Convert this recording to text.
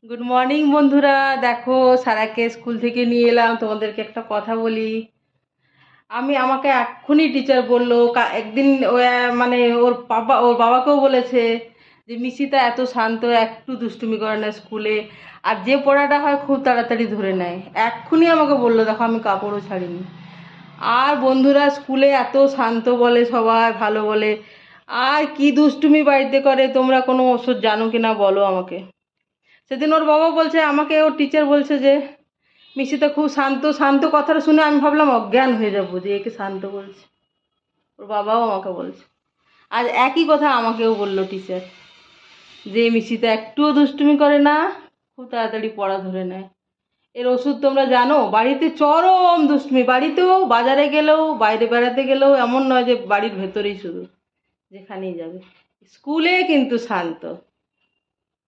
Good morning বন্ধুরা। দেখো, সারাকে school থেকে নিয়ে এলাম, তোমাদেরকে একটা কথা বলি। আমাকে এক্ষুনি টিচার বললো, একদিন মানে ওর বাবাকেও বলেছে যে মিশিতা এত শান্ত, একটু দুষ্টুমি করে না স্কুলে, আর যে পড়াটা হয় খুব তাড়াতাড়ি ধরে নেয়। এক্ষুনি আমাকে বললো, দেখো আমি কাপড়ও ছাড়িনি। আর বন্ধুরা, স্কুলে এত শান্ত বলে, সবাই ভালো বলে, আর কি দুষ্টুমি বাড়িতে করে তোমরা কোনো ওষুধ জানো কিনা বলো আমাকে। সেদিন ওর বাবা বলছে, আমাকে ওর টিচার বলছে যে মিশিতা খুব শান্ত। শান্ত কথাটা শুনে আমি ভাবলাম অজ্ঞান হয়ে যাবো, যে একে শান্ত বলছে। ওর বাবাও আমাকে বলছে। আজ একই কথা আমাকেও বললো টিচার, যে মিশিতা একটুও দুষ্টুমি করে না, খুব তাড়াতাড়ি পড়া ধরে নেয়। এর ওষুধ তোমরা জানো? বাড়িতে চরম দুষ্টুমি, বাড়িতেও, বাজারে গেলেও, বাইরে বেড়াতে গেলেও, এমন নয় যে বাড়ির ভেতরেই শুধু, যেখানেই যাবে। স্কুলে কিন্তু শান্ত।